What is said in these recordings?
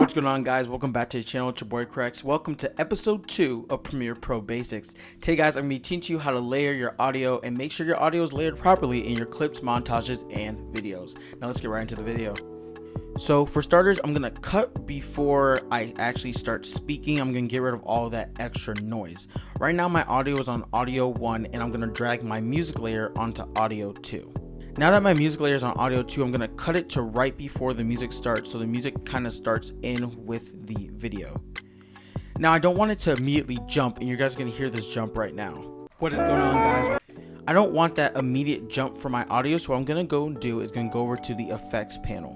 What's going on, guys? Welcome back to the channel. It's your boy Krex. Welcome to episode 2 of Premiere Pro Basics. Today, guys, I'm going to be teaching you how to layer your audio and make sure your audio is layered properly in your clips, montages, and videos. Now let's get right into the video. So for starters, I'm going to cut before I actually start speaking. I'm going to get rid of all of that extra noise. Right now my audio is on audio 1 and I'm going to drag my music layer onto audio 2. Now that my music layer is on audio 2, I'm going to cut it to right before the music starts, so the music kind of starts in with the video. Now I don't want it to immediately jump, and you guys are going to hear this jump right now. What is going on, guys? I don't want that immediate jump for my audio, so what I'm going to go do is going to go over to the effects panel.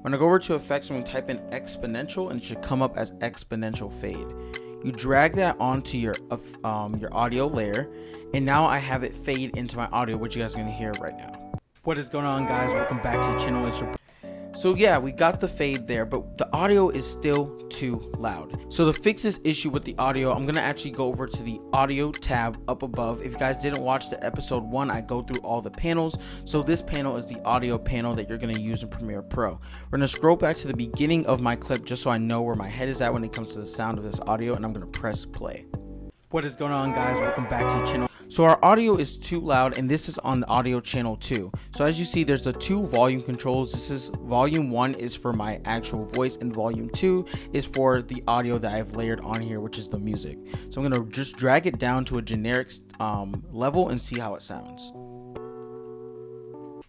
When I go over to effects, I'm going to type in exponential, and it should come up as exponential fade. You drag that onto your audio layer, and now I have it fade into my audio, which you guys are going to hear right now. What is going on, guys? Welcome back to the channel. So yeah, we got the fade there, but the audio is still too loud. So to fix this issue with the audio, I'm gonna actually go over to the audio tab up above. If you guys didn't watch the episode 1, I go through all the panels. So this panel is the audio panel that you're gonna use in Premiere Pro. We're gonna scroll back to the beginning of my clip just so I know where my head is at when it comes to the sound of this audio, and I'm gonna press play. What is going on, guys? Welcome back to the channel. So our audio is too loud, and this is on the audio channel 2. So as you see, there's the 2 volume controls. This is volume 1 is for my actual voice, and volume 2 is for the audio that I've layered on here, which is the music. So I'm gonna just drag it down to a generic level and see how it sounds.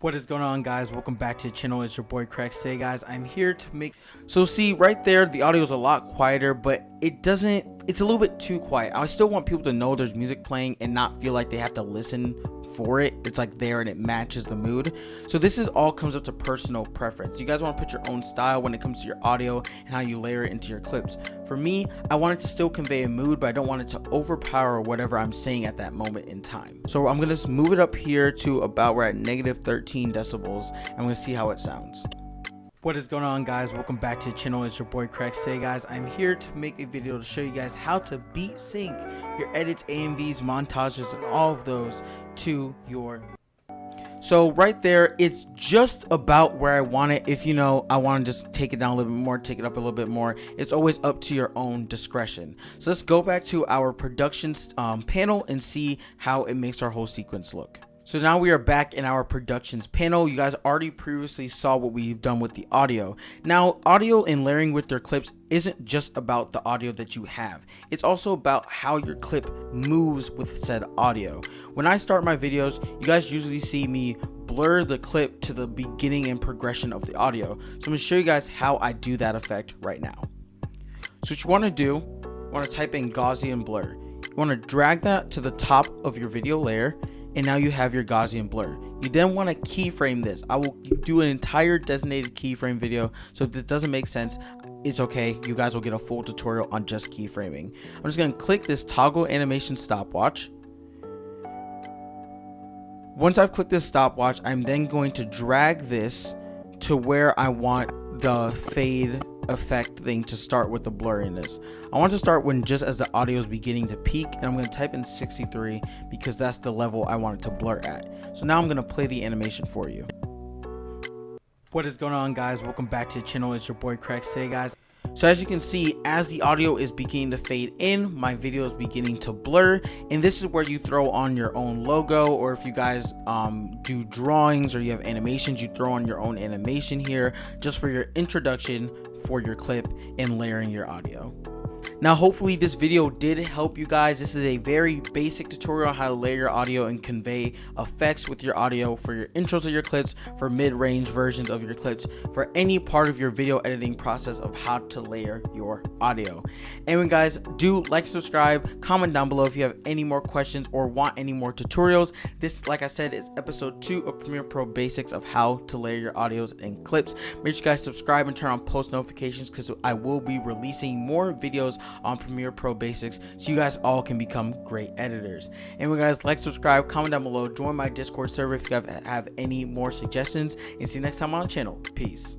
What is going on, guys? Welcome back to the channel. It's your boy Krex. Today, guys, I'm here to make, so see right there, the audio is a lot quieter, but it's a little bit too quiet. I still want people to know there's music playing and not feel like they have to listen for it. It's like there and it matches the mood. So this is all comes up to personal preference. You guys want to put your own style when it comes to your audio and how you layer it into your clips. For me, I want it to still convey a mood, but I don't want it to overpower whatever I'm saying at that moment in time. So I'm gonna move it up here to about, we're at negative 13 decibels. I'm gonna see how it sounds. What is going on, guys? Welcome back to the channel. It's your boy Krex. Today, guys, I'm here to make a video to show you guys how to beat sync your edits, AMVs, montages, and all of those to your. So right there, it's just about where I want it. If I want to just take it down a little bit more, take it up a little bit more, it's always up to your own discretion. So let's go back to our production panel and see how it makes our whole sequence look. So now we are back in our productions panel. You guys already previously saw what we've done with the audio. Now, audio and layering with your clips isn't just about the audio that you have. It's also about how your clip moves with said audio. When I start my videos, you guys usually see me blur the clip to the beginning and progression of the audio. So I'm gonna show you guys how I do that effect right now. So what you wanna do, you wanna type in Gaussian blur. You wanna drag that to the top of your video layer, and now you have your Gaussian blur. You then want to keyframe this. I will do an entire designated keyframe video, so if this doesn't make sense, it's okay. You guys will get a full tutorial on just keyframing. I'm just going to click this toggle animation stopwatch. Once I've clicked this stopwatch, I'm then going to drag this to where I want the fade effect thing to start with the blurriness. I want to start when just as the audio is beginning to peak, and I'm going to type in 63 because that's the level I want it to blur at. So now I'm going to play the animation for you. What is going on, guys? Welcome back to the channel. It's your boy Krex. Today, guys, so as you can see, as the audio is beginning to fade in, my video is beginning to blur, and this is where you throw on your own logo, or if you guys do drawings or you have animations, you throw on your own animation here just for your introduction for your clip and layering your audio. Now, hopefully this video did help you guys. This is a very basic tutorial on how to layer your audio and convey effects with your audio for your intros of your clips, for mid-range versions of your clips, for any part of your video editing process of how to layer your audio. Anyway, guys, do like, subscribe, comment down below if you have any more questions or want any more tutorials. This, like I said, is episode 2 of Premiere Pro Basics of how to layer your audios and clips. Make sure you guys subscribe and turn on post notifications because I will be releasing more videos on Premiere Pro Basics so you guys all can become great editors. Anyway, guys, like, subscribe, comment down below, join my Discord server if you guys have any more suggestions, and see you next time on the channel. Peace.